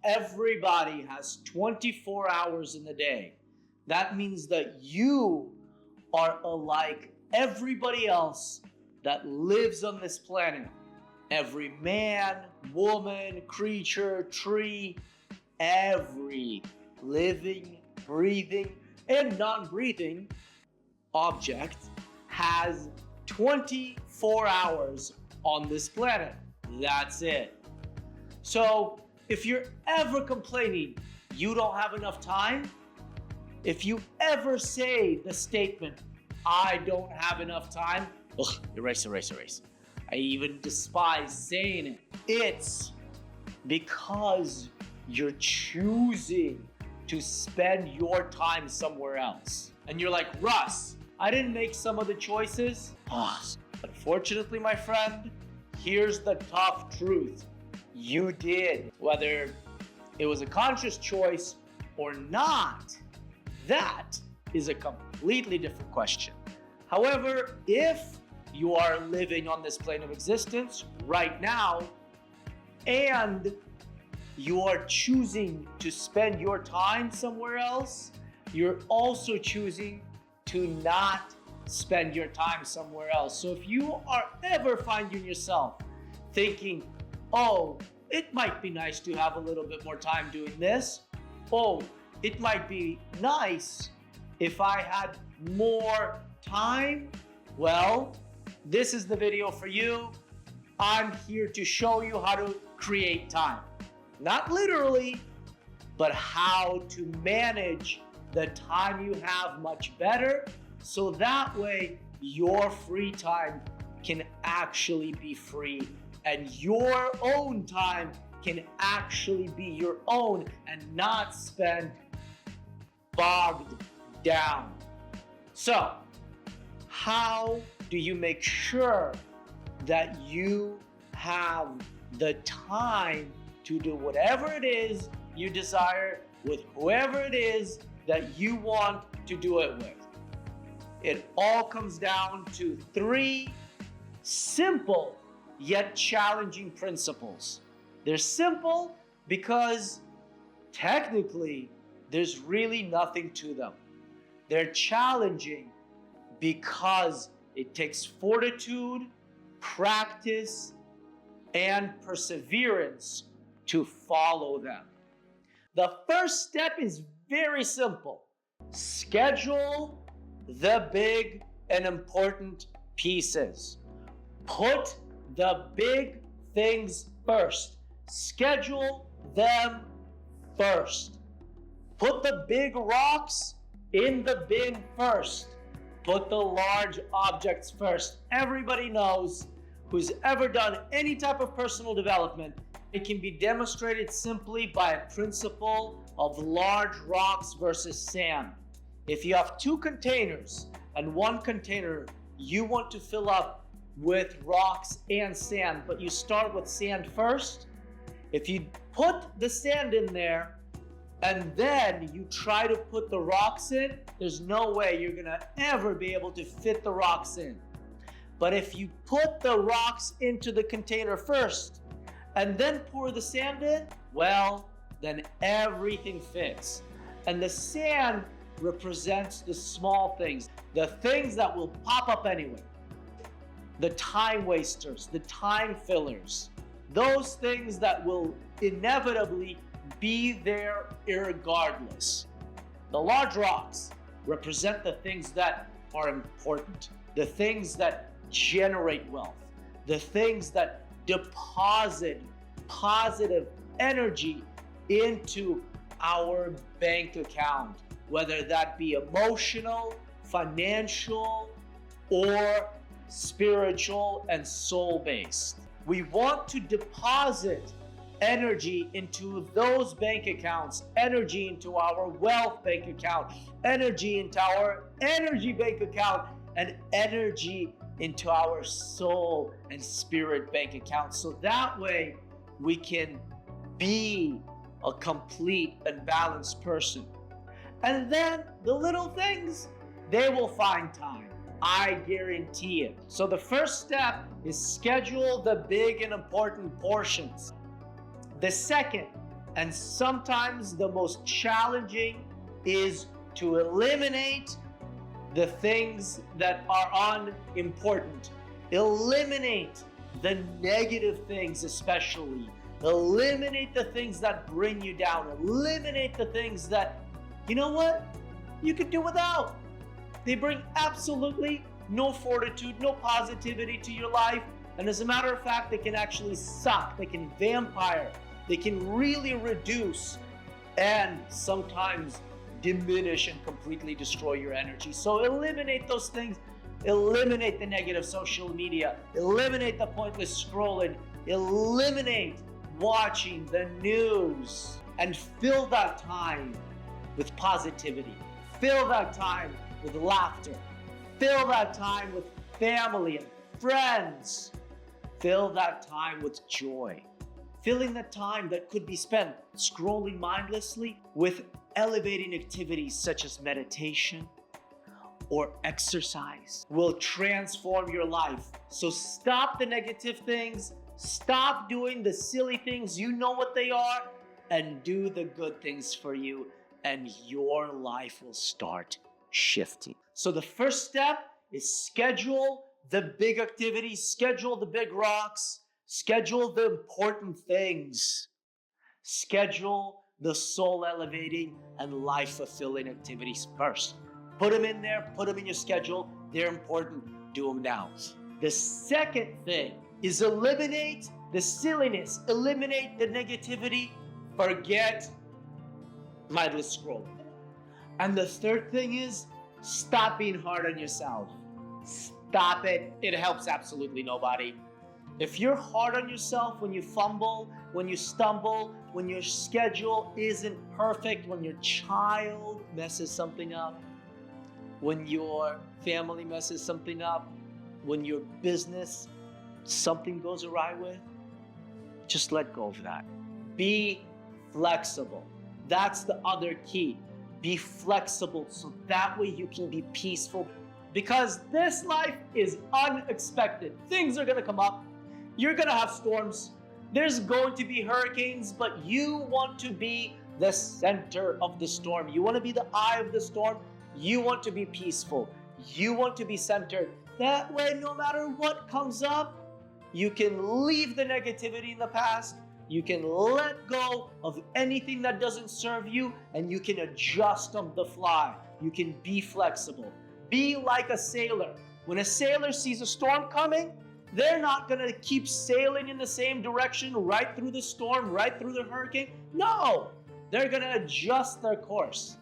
everybody has 24 hours in the day. That means that you are alike everybody else that lives on this planet. Every man, woman, creature, tree, every living, breathing, and non-breathing object has 24 hours on this planet. That's it. So if you're ever complaining you don't have enough time, if you ever say the statement, I don't have enough time, erase. I even despise saying it. It's because you're choosing to spend your time somewhere else. And you're like, Russ, I didn't make some of the choices. Unfortunately, my friend, here's the tough truth. You did. Whether it was a conscious choice or not, that is a completely different question. However, if you are living on this plane of existence right now and you are choosing to spend your time somewhere else, you're also choosing to not spend your time somewhere else. So if you are ever finding yourself thinking, oh, it might be nice to have a little bit more time doing this. Oh, it might be nice if I had more time. Well, this is the video for you. I'm here to show you how to create time. Not literally, but how to manage the time you have much better, so that way your free time can actually be free and your own time can actually be your own and not spent bogged down. So, how do you make sure that you have the time to do whatever it is you desire with whoever it is that you want to do it with? It all comes down to 3 simple yet challenging principles. They're simple because technically there's really nothing to them. They're challenging because it takes fortitude, practice, and perseverance to follow them. The first step is very simple. Schedule the big and important pieces. Put the big things first. Schedule them first. Put the big rocks in the bin first. Put the large objects first. Everybody knows, who's ever done any type of personal development, it can be demonstrated simply by a principle of large rocks versus sand. If you have 2 containers and one container you want to fill up with rocks and sand, but you start with sand first, if you put the sand in there and then you try to put the rocks in, there's no way you're gonna ever be able to fit the rocks in. But if you put the rocks into the container first and then pour the sand in, well, then everything fits. And the sand represents the small things, the things that will pop up anyway, the time wasters, the time fillers, those things that will inevitably be there irregardless. The large rocks represent the things that are important, the things that generate wealth, the things that deposit positive energy into our bank account, whether that be emotional, financial, or spiritual and soul-based. We want to deposit energy into those bank accounts, energy into our wealth bank account, energy into our energy bank account, and energy into our soul and spirit bank account. So that way we can be a complete and balanced person. And then the little things, they will find time. I guarantee it. So the first step is schedule the big and important portions. The second, And sometimes the most challenging is to eliminate the things that are unimportant. Eliminate the negative things, especially. Eliminate the things that bring you down. Eliminate the things that, you know what, you could do without. They bring absolutely no fortitude, no positivity to your life. And as a matter of fact, they can actually suck. They can vampire. They can really reduce and sometimes diminish and completely destroy your energy. So eliminate those things. Eliminate the negative social media. Eliminate the pointless scrolling. Eliminate watching the news. And fill that time with positivity. Fill that time with laughter. Fill that time with family and friends. Fill that time with joy. Filling the time that could be spent scrolling mindlessly with elevating activities such as meditation or exercise will transform your life. So stop the negative things, stop doing the silly things, you know what they are, and do the good things for you, and your life will start shifting. So the first step is schedule the big activities, schedule the big rocks, schedule the important things. Schedule the soul elevating and life fulfilling activities first. Put them in there, put them in your schedule. They're important, do them now. The second thing is eliminate the silliness, eliminate the negativity, forget mindless scrolling. And the third thing is stop being hard on yourself. Stop it. It helps absolutely nobody. If you're hard on yourself when you fumble, when you stumble, when your schedule isn't perfect, when your child messes something up, when your family messes something up, when your business, something goes awry with, just let go of that. Be flexible. That's the other key. Be flexible so that way you can be peaceful. Because this life is unexpected. Things are going to come up. You're going to have storms. There's going to be hurricanes, but you want to be the center of the storm. You want to be the eye of the storm. You want to be peaceful. You want to be centered. That way, no matter what comes up, you can leave the negativity in the past. You can let go of anything that doesn't serve you, and you can adjust on the fly. You can be flexible. Be like a sailor. When a sailor sees a storm coming, they're not going to keep sailing in the same direction right through the storm, right through the hurricane. No, they're going to adjust their course.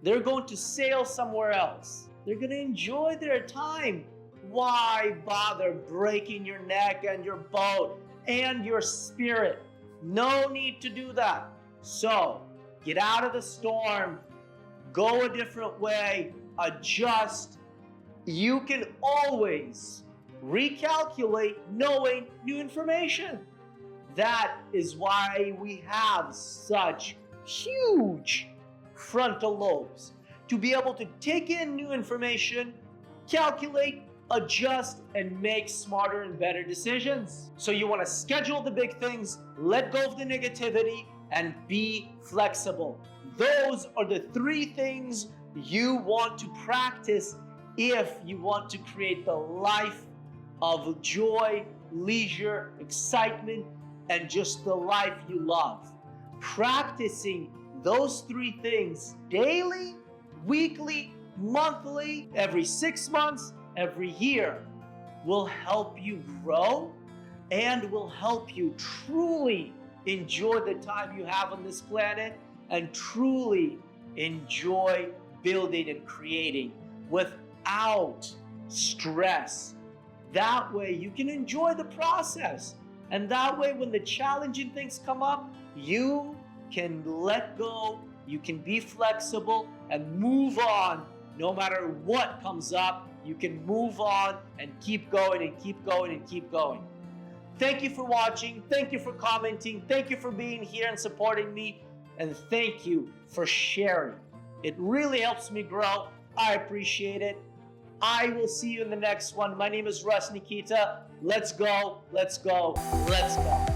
They're going to sail somewhere else. They're going to enjoy their time. Why bother breaking your neck and your boat and your spirit? No need to do that. So get out of the storm, go a different way, adjust. You can always recalculate knowing new information. That is why we have such huge frontal lobes, to be able to take in new information, calculate, adjust, and make smarter and better decisions. So you want to schedule the big things, let go of the negativity, and be flexible. Those are the three things you want to practice if you want to create the life of joy, leisure, excitement, and just the life you love. Practicing those three things daily, weekly, monthly, every 6 months, every year will help you grow and will help you truly enjoy the time you have on this planet and truly enjoy building and creating without stress. That way you can enjoy the process. And that way when the challenging things come up, you can let go, you can be flexible and move on. No matter what comes up, you can move on and keep going and keep going and keep going. Thank you for watching. Thank you for commenting. Thank you for being here and supporting me. And thank you for sharing. It really helps me grow. I appreciate it. I will see you in the next one. My name is Russ Nikita. Let's go, let's go, let's go.